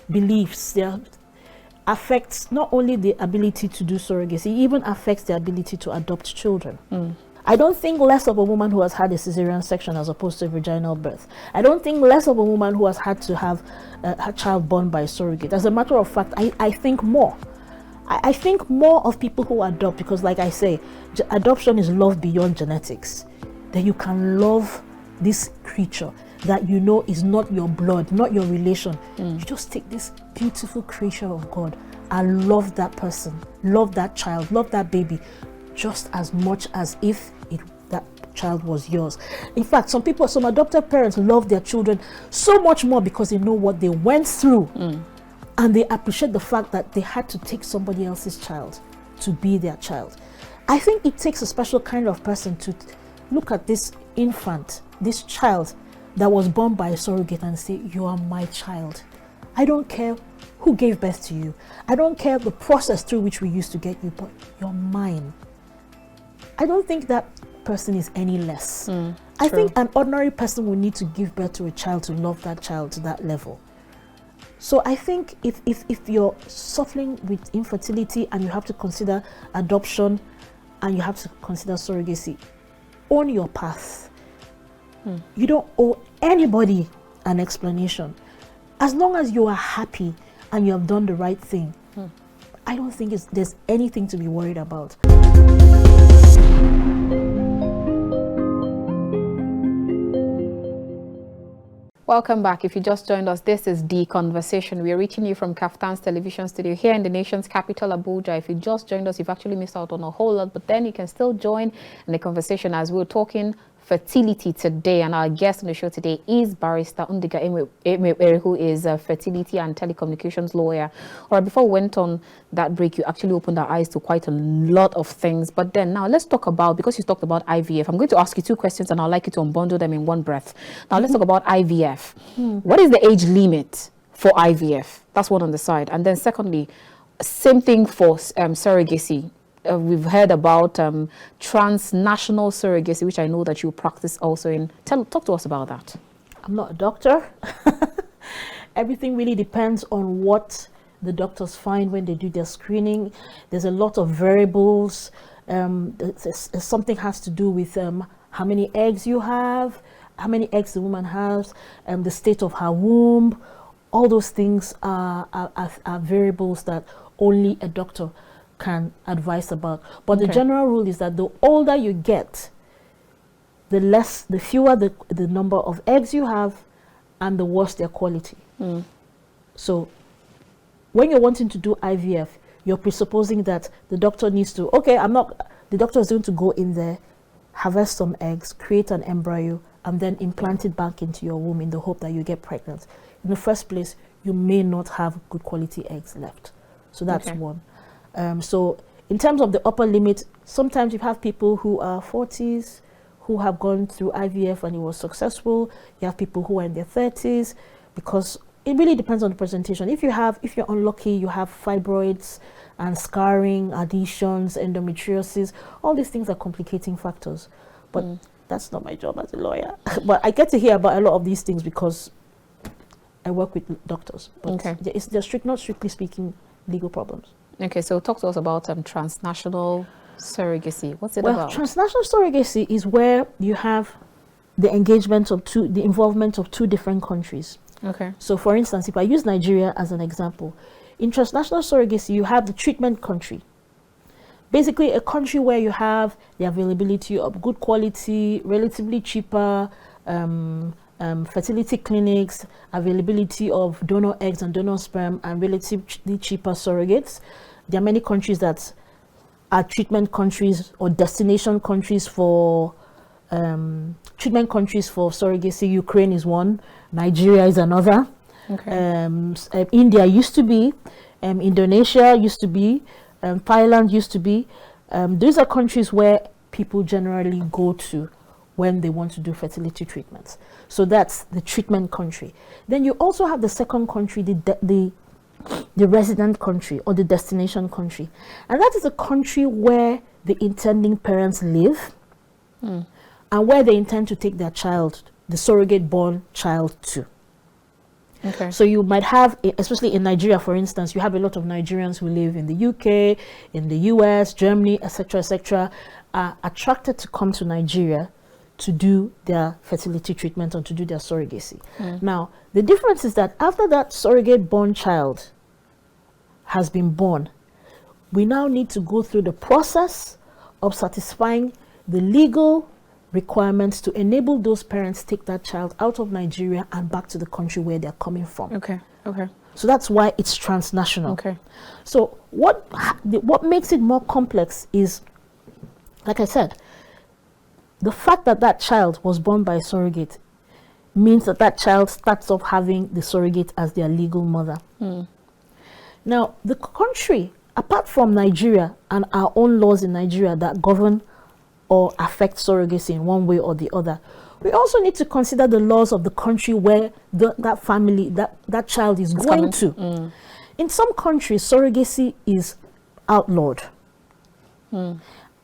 Speaker 1: beliefs, affects not only the ability to do surrogacy, it even affects the ability to adopt children. I don't think less of a woman who has had a cesarean section as opposed to a vaginal birth. I don't think less of a woman who has had to have her child born by a surrogate. As a matter of fact, I think more. I think more of people who adopt, because like I say, adoption is love beyond genetics. That you can love this creature that you know is not your blood, not your relation. You just take this beautiful creature of God and love that person, love that child, love that baby, just as much as if that child was yours. In fact, some adopted parents love their children so much more because they know what they went through, and they appreciate the fact that they had to take somebody else's child to be their child. I think it takes a special kind of person to look at this infant, this child that was born by a surrogate, and say, you are my child. I don't care who gave birth to you. I don't care the process through which we used to get you, but you're mine. I don't think that person is any less. I think an ordinary person will need to give birth to a child to love that child to that level. So I think if you're suffering with infertility and you have to consider adoption and you have to consider surrogacy, own your path. You don't owe anybody an explanation. As long as you are happy and you have done the right thing, I don't think there's anything to be worried about.
Speaker 2: Welcome back. If you just joined us, this is The Conversation. We are reaching you from KAFTAN's television studio here in the nation's capital, Abuja. If you just joined us, you've actually missed out on a whole lot, but then you can still join in the conversation as we're talking fertility today, and our guest on the show today is Barrister Undiga Emuekpere, who is a fertility and telecommunications lawyer. All right, before we went on that break, you actually opened our eyes to quite a lot of things. But then now let's talk about, because you talked about IVF, I'm going to ask you 2 questions and I'd like you to unbundle them in one breath. Now let's talk about IVF. What is the age limit for IVF? That's one on the side. And then secondly, same thing for surrogacy. We've heard about transnational surrogacy, which I know that you practice also in. Talk to us about that.
Speaker 1: I'm not a doctor. Everything really depends on what the doctors find when they do their screening. There's a lot of variables. Something has to do with how many eggs you have, how many eggs the woman has, the state of her womb. All those things are variables that only a doctor can advise about. But the general rule is that the older you get, the fewer the number of eggs you have, and the worse their quality. So when you're wanting to do IVF, you're presupposing that the doctor needs to, the doctor is going to go in there, harvest some eggs, create an embryo, and then implant it back into your womb in the hope that you get pregnant. In the first place, you may not have good quality eggs left. So that's one. So in terms of the upper limit, sometimes you have people who are 40s who have gone through IVF and it was successful. You have people who are in their 30s, because it really depends on the presentation. If you're unlucky, you have fibroids and scarring, adhesions, endometriosis, all these things are complicating factors. But that's not my job as a lawyer. But I get to hear about a lot of these things because I work with doctors. But they're not strictly speaking legal problems. Okay, so talk to us about transnational surrogacy. What's it about? Transnational surrogacy is where you have the engagement of the involvement of 2 different countries. Okay. So for instance, if I use Nigeria as an example, in transnational surrogacy, you have the treatment country. Basically a country where you have the availability of good quality, relatively cheaper fertility clinics, availability of donor eggs and donor sperm, and relatively cheaper surrogates. There are many countries that are treatment countries or destination countries for treatment countries for surrogacy. Ukraine is one, Nigeria is another. India used to be, Indonesia used to be, Thailand used to be. These are countries where people generally go to when they want to do fertility treatments. So that's the treatment country. Then you also have the second country, the resident country or the destination country. And that is a country where the intending parents live and where they intend to take their child, the surrogate born child, to. Okay. So you might have, especially in Nigeria, for instance, you have a lot of Nigerians who live in the UK, in the US, Germany, etc., are attracted to come to Nigeria to do their fertility treatment or to do their surrogacy. Now, the difference is that after that surrogate born child has been born, we now need to go through the process of satisfying the legal requirements to enable those parents to take that child out of Nigeria and back to the country where they're coming from. Okay. So that's why it's transnational. Okay. So what makes it more complex is, like I said, the fact that that child was born by a surrogate means that that child starts off having the surrogate as their legal mother. Now, the country, apart from Nigeria and our own laws in Nigeria that govern or affect surrogacy in one way or the other, we also need to consider the laws of the country where that family, that child is going to. In some countries, surrogacy is outlawed.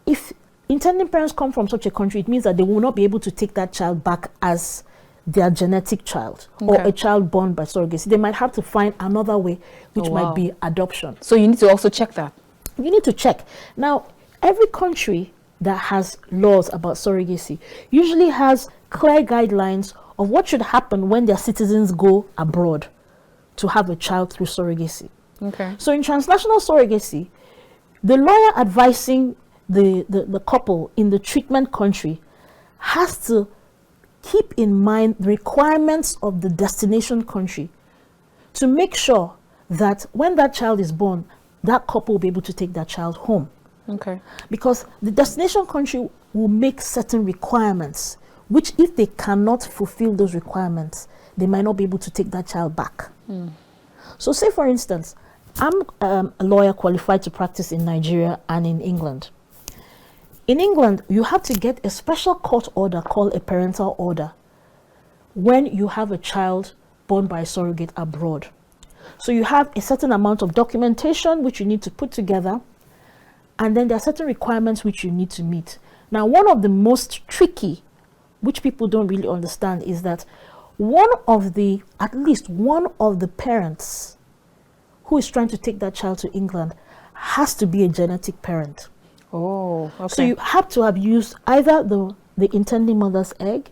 Speaker 1: If intending parents come from such a country, it means that they will not be able to take that child back as their genetic child or a child born by surrogacy. They might have to find another way, which might be adoption. So you need to also check that. You need to check. Now, every country that has laws about surrogacy usually has clear guidelines of what should happen when their citizens go abroad to have a child through surrogacy. So in transnational surrogacy, the lawyer advising the couple in the treatment country has to keep in mind the requirements of the destination country to make sure that when that child is born, that couple will be able to take that child home. Because the destination country will make certain requirements which if they cannot fulfill those requirements, they might not be able to take that child back. So say, for instance, I'm a lawyer qualified to practice in Nigeria and in England. In England, you have to get a special court order called a parental order when you have a child born by a surrogate abroad. So you have a certain amount of documentation which you need to put together, and then there are certain requirements which you need to meet. Now, one of the most tricky, which people don't really understand, is that at least one of the parents who is trying to take that child to England has to be a genetic parent.
Speaker 2: Oh, okay. So
Speaker 1: you have to have used either the intending mother's egg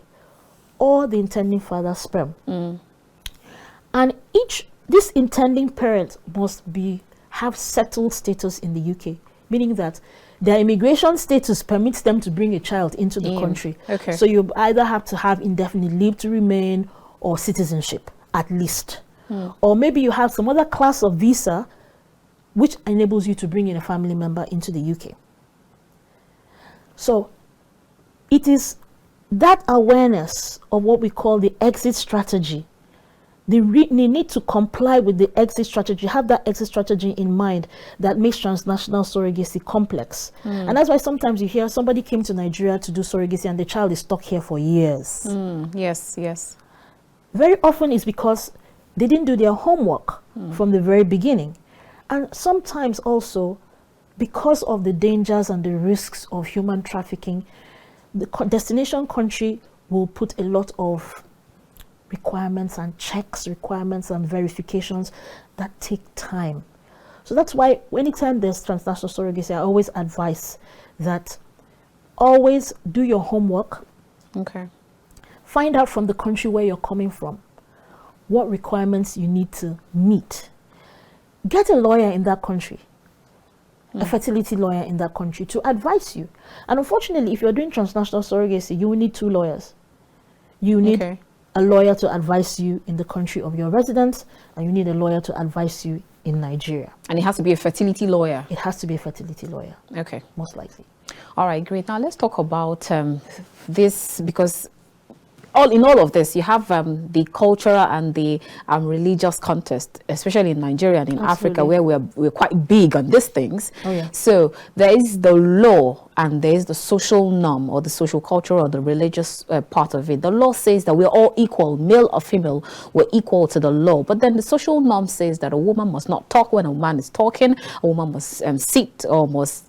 Speaker 1: or the intending father's sperm. And this intending parent must have settled status in the UK, meaning that their immigration status permits them to bring a child into the country.
Speaker 2: Okay.
Speaker 1: So you either have to have indefinite leave to remain or citizenship, at least. Or maybe you have some other class of visa which enables you to bring in a family member into the UK. So it is that awareness of what we call the exit strategy. They need to comply with the exit strategy, have that exit strategy in mind, that makes transnational surrogacy complex. And that's why sometimes you hear somebody came to Nigeria to do surrogacy and the child is stuck here for years.
Speaker 2: Yes, yes.
Speaker 1: Very often it's because they didn't do their homework from the very beginning. And sometimes also because of the dangers and the risks of human trafficking, the destination country will put a lot of requirements and checks, requirements and verifications that take time. So that's why anytime there's transnational surrogacy, I always advise that always do your homework.
Speaker 2: Okay.
Speaker 1: Find out from the country where you're coming from what requirements you need to meet. Get a lawyer in that country, a fertility lawyer in that country to advise you. And unfortunately, if you're doing transnational surrogacy, you will need 2 lawyers. You need a lawyer to advise you in the country of your residence, and you need a lawyer to advise you in Nigeria.
Speaker 2: And it has to be a fertility lawyer?
Speaker 1: It has to be a fertility lawyer.
Speaker 2: Okay.
Speaker 1: Most likely.
Speaker 2: All right, great. Now let's talk about this, because in all of this, you have the cultural and the religious context, especially in Nigeria and in Africa, where we're quite big on these things.
Speaker 1: Oh, yeah.
Speaker 2: So there is the law and there is the social norm, or the social culture, or the religious part of it. The law says that we're all equal, male or female, we're equal to the law. But then the social norm says that a woman must not talk when a man is talking, a woman must sit or must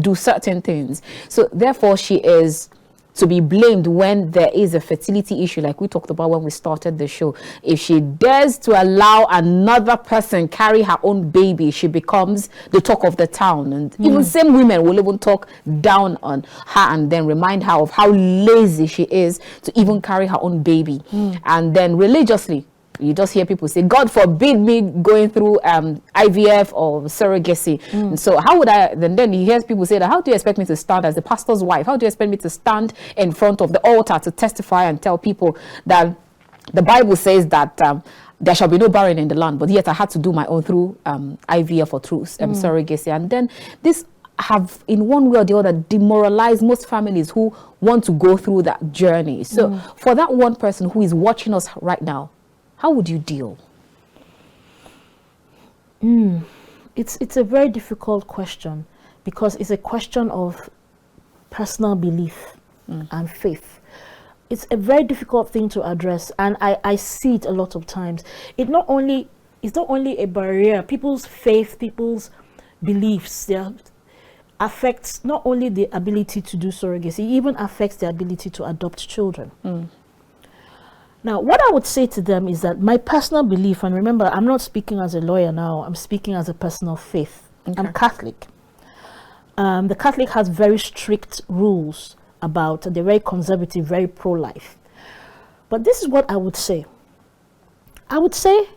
Speaker 2: do certain things. So therefore, she is to be blamed when there is a fertility issue, like we talked about when we started the show. If she dares to allow another person carry her own baby, she becomes the talk of the town. And even same women will even talk down on her and then remind her of how lazy she is to even carry her own baby. And then religiously, you just hear people say, God forbid me going through IVF or surrogacy. And so how would I, then you hear people say that, how do you expect me to stand as the pastor's wife? How do you expect me to stand in front of the altar to testify and tell people that the Bible says that there shall be no barren in the land, but yet I had to do my own through IVF or through surrogacy. And then this have in one way or the other demoralized most families who want to go through that journey. So for that one person who is watching us right now, how would you deal?
Speaker 1: It's a very difficult question, because it's a question of personal belief and faith. It's a very difficult thing to address, and I see it a lot of times. It's not only a barrier. People's faith, people's beliefs, affects not only the ability to do surrogacy, it even affects the ability to adopt children. Now, what I would say to them is that my personal belief, and remember, I'm not speaking as a lawyer now, I'm speaking as a person of faith. I'm Catholic. The Catholic has very strict rules about, they're very conservative, very pro-life. But this is what I would say. I would say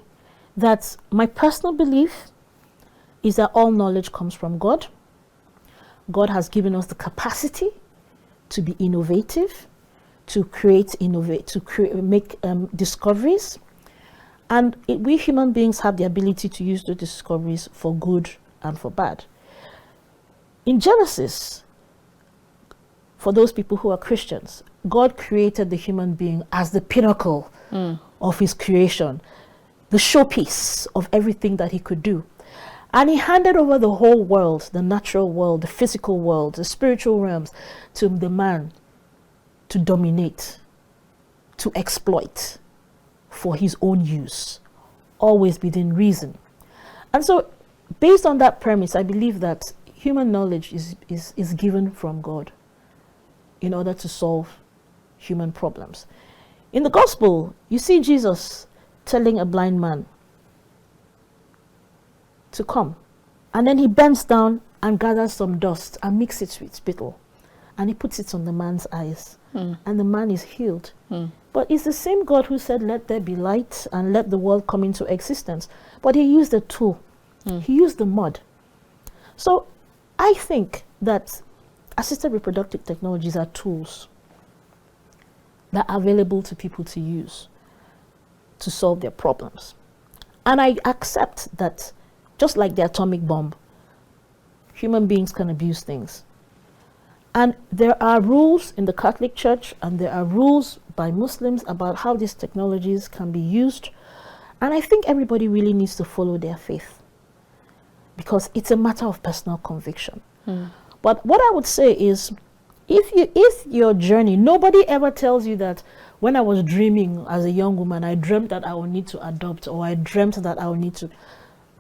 Speaker 1: that my personal belief is that all knowledge comes from God. God has given us the capacity to be innovative, to make discoveries, and we human beings have the ability to use the discoveries for good and for bad. In Genesis, for those people who are Christians, God created the human being as the pinnacle of his creation, the showpiece of everything that he could do. And he handed over the whole world, the natural world, the physical world, the spiritual realms, to the man to dominate, to exploit for his own use, always within reason. And so, based on that premise, I believe that human knowledge is given from God in order to solve human problems. In the gospel, you see Jesus telling a blind man to come. And then he bends down and gathers some dust and mixes it with spittle. And he puts it on the man's eyes. And the man is healed. But it's the same God who said, let there be light and let the world come into existence. But he used a tool. He used the mud. So I think that assisted reproductive technologies are tools that are available to people to use to solve their problems. And I accept that, just like the atomic bomb, human beings can abuse things. And there are rules in the Catholic Church and there are rules by Muslims about how these technologies can be used. And I think everybody really needs to follow their faith, because it's a matter of personal conviction. But what I would say is, if your journey, nobody ever tells you that when I was dreaming as a young woman, I dreamt that I would need to adopt, or I dreamt that I would need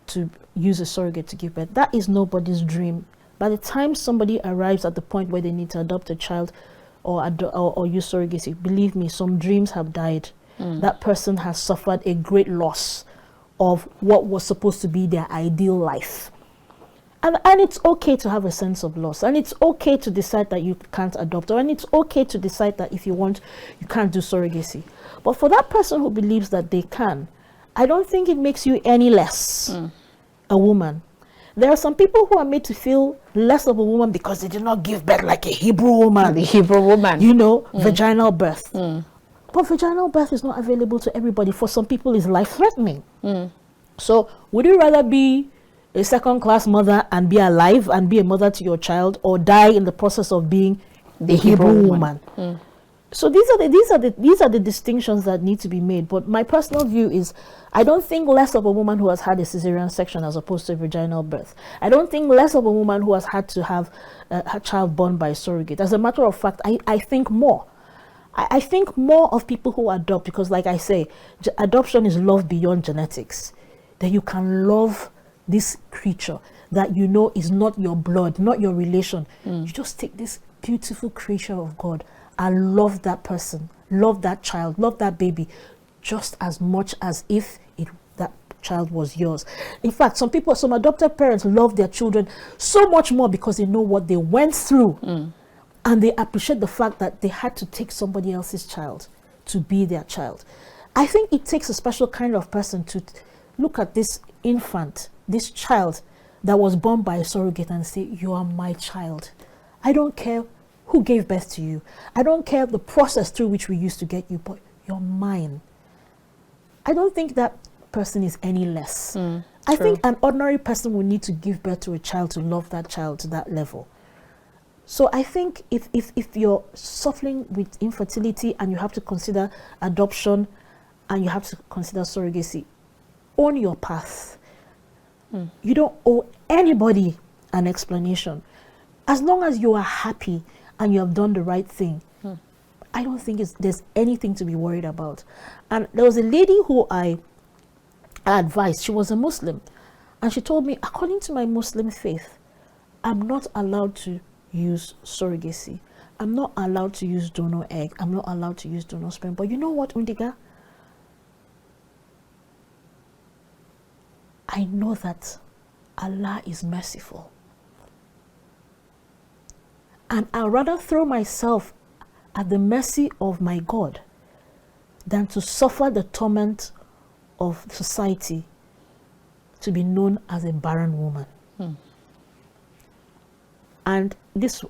Speaker 1: to use a surrogate to give birth. That is nobody's dream. By the time somebody arrives at the point where they need to adopt a child or use surrogacy, believe me, some dreams have died. That person has suffered a great loss of what was supposed to be their ideal life. And it's okay to have a sense of loss, and it's okay to decide that you can't adopt, and it's okay to decide that if you want, you can't do surrogacy. But for that person who believes that they can, I don't think it makes you any less a woman. There are some people who are made to feel less of a woman because they did not give birth like a Hebrew woman.
Speaker 2: The Hebrew woman.
Speaker 1: You know, vaginal birth. But vaginal birth is not available to everybody. For some people, it's life-threatening. So would you rather be a second-class mother and be alive and be a mother to your child, or die in the process of being the Hebrew woman? So these are the distinctions that need to be made. But my personal view is, I don't think less of a woman who has had a cesarean section as opposed to a vaginal birth. I don't think less of a woman who has had to have her child born by a surrogate. As a matter of fact, I think more. I think more of people who adopt, because like I say, adoption is love beyond genetics. That you can love this creature that you know is not your blood, not your relation. You just take this beautiful creature of God and love that person, love that child, love that baby, just as much as if that child was yours. In fact, some adopted parents love their children so much more because they know what they went through, and they appreciate the fact that they had to take somebody else's child to be their child. I think it takes a special kind of person to look at this infant, this child that was born by a surrogate, and say, you are my child. I don't care who gave birth to you. I don't care the process through which we used to get you, but you're mine. I don't think that person is any less. I think an ordinary person will need to give birth to a child to love that child to that level. So I think if you're suffering with infertility and you have to consider adoption and you have to consider surrogacy, own your path. You don't owe anybody an explanation. As long as you are happy and you have done the right thing, I don't think there's anything to be worried about. And there was a lady who I advised. She was a Muslim, and she told me, according to my Muslim faith, I'm not allowed to use surrogacy. I'm not allowed to use donor egg. I'm not allowed to use donor sperm. But you know what, Undiga? I know that Allah is merciful. And I'd rather throw myself at the mercy of my God than to suffer the torment of society to be known as a barren woman. And this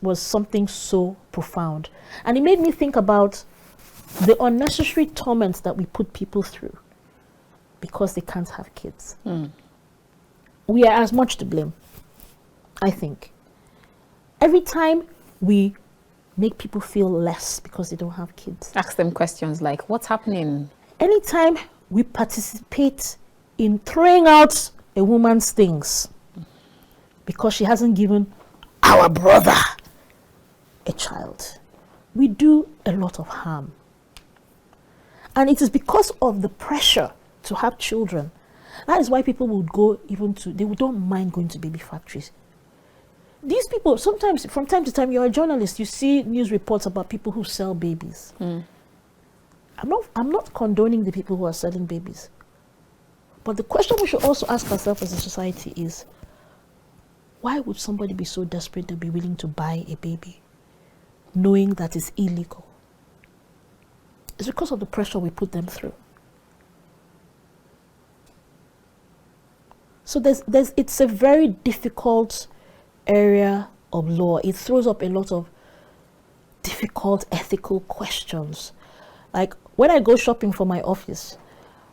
Speaker 1: was something so profound. And it made me think about the unnecessary torments that we put people through because they can't have kids. We are as much to blame, I think. Every time we make people feel less because they don't have kids.
Speaker 2: Ask them questions like, what's happening?
Speaker 1: Anytime we participate in throwing out a woman's things because she hasn't given our brother a child, we do a lot of harm. And it is because of the pressure to have children. That is why people would go they don't mind going to baby factories. These people, sometimes, from time to time, you're a journalist, you see news reports about people who sell babies. I'm not condoning the people who are selling babies. But the question we should also ask ourselves as a society is, why would somebody be so desperate to be willing to buy a baby, knowing that it's illegal? It's because of the pressure we put them through. So it's a very difficult area of law. It throws up a lot of difficult ethical questions. Like when I go shopping for my office,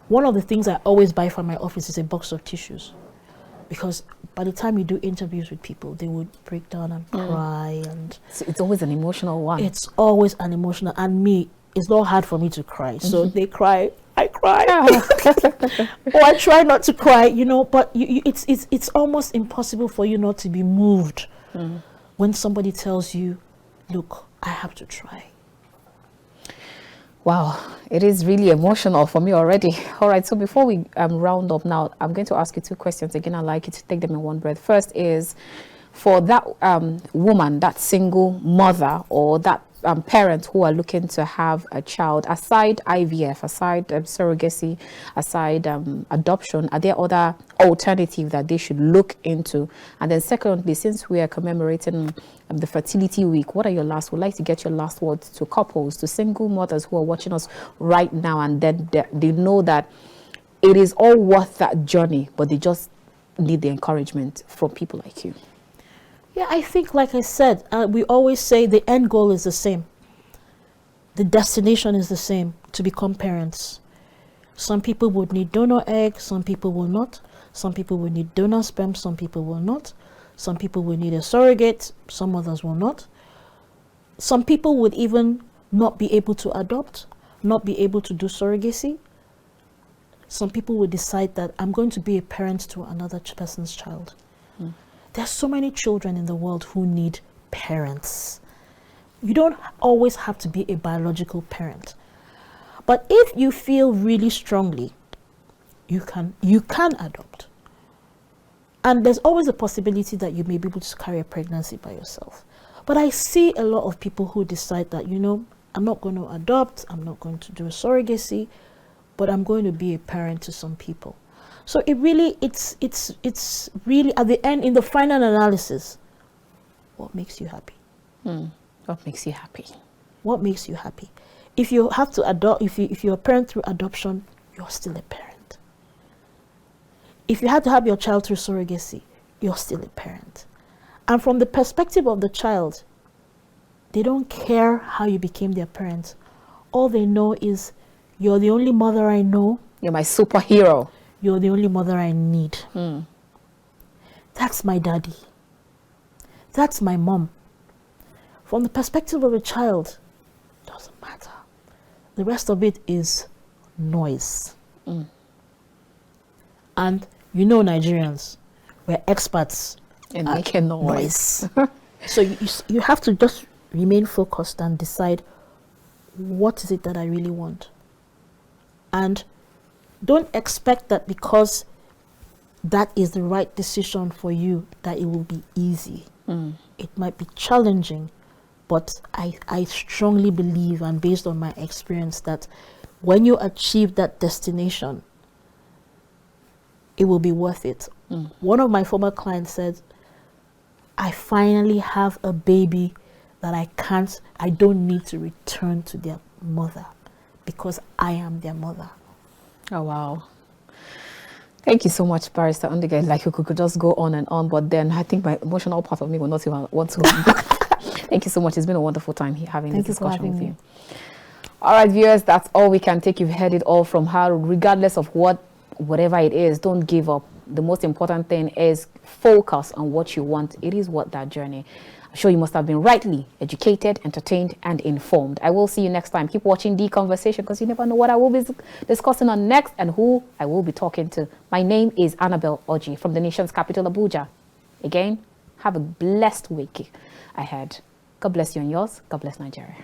Speaker 1: one of the things I always buy for my office is a box of tissues. Because by the time you do interviews with people, they would break down and cry. And
Speaker 2: so it's always an emotional one.
Speaker 1: It's always an emotional. And me, it's not hard for me to cry. So they cry, I cry. Or I try not to cry, but it's almost impossible for you not to be moved when somebody tells you, look, I have to try.
Speaker 2: Wow, it is really emotional for me already. All right, so before we round up now, I'm going to ask you 2 questions. Again, I'd like you to take them in one breath. First is, for that woman, that single mother, or that parents who are looking to have a child, aside IVF, aside surrogacy, aside adoption, are there other alternatives that they should look into? And then secondly, since we are commemorating the Fertility Week, what are your last? We'd like to get your last words to couples, to single mothers who are watching us right now, and then they know that it is all worth that journey, but they just need the encouragement from people like you.
Speaker 1: Yeah, I think, like I said, we always say the end goal is the same. The destination is the same, to become parents. Some people would need donor egg, some people will not. Some people will need donor sperm, some people will not. Some people will need a surrogate, some others will not. Some people would even not be able to adopt, not be able to do surrogacy. Some people would decide that I'm going to be a parent to another person's child. There's so many children in the world who need parents. You don't always have to be a biological parent. But if you feel really strongly, you can adopt. And there's always a possibility that you may be able to carry a pregnancy by yourself. But I see a lot of people who decide that, I'm not going to adopt, I'm not going to do a surrogacy, but I'm going to be a parent to some people. So it really, it's really at the end, in the final analysis, what makes you happy?
Speaker 2: What makes you happy?
Speaker 1: What makes you happy? If you have to adopt, if you're a parent through adoption, you're still a parent. If you had to have your child through surrogacy, you're still a parent. And from the perspective of the child, they don't care how you became their parent. All they know is, you're the only mother I know.
Speaker 2: You're my superhero.
Speaker 1: You're the only mother I need. That's my daddy. That's my mom. From the perspective of a child, doesn't matter. The rest of it is noise. And Nigerians, we're experts
Speaker 2: in making noise.
Speaker 1: So you have to just remain focused and decide, what is it that I really want? And don't expect that because that is the right decision for you, that it will be easy. It might be challenging, but I strongly believe, and based on my experience, that when you achieve that destination, it will be worth it. One of my former clients said, I finally have a baby that I don't need to return to their mother because I am their mother.
Speaker 2: Oh, wow. Thank you so much, Barrister Undiga. Like, we could just go on and on, but then I think my emotional part of me will not even want to. Thank you so much. It's been a wonderful time having this discussion with you. All right, viewers, that's all we can take. You've heard it all from her. Regardless of whatever it is, don't give up. The most important thing is focus on what you want. It is worth that journey. I'm sure you must have been rightly educated, entertained, and informed. I will see you next time. Keep watching The Conversation, because you never know what I will be discussing on next and who I will be talking to. My name is Annabelle Oji from the nation's capital, Abuja. Again, have a blessed week ahead. God bless you and yours. God bless Nigeria.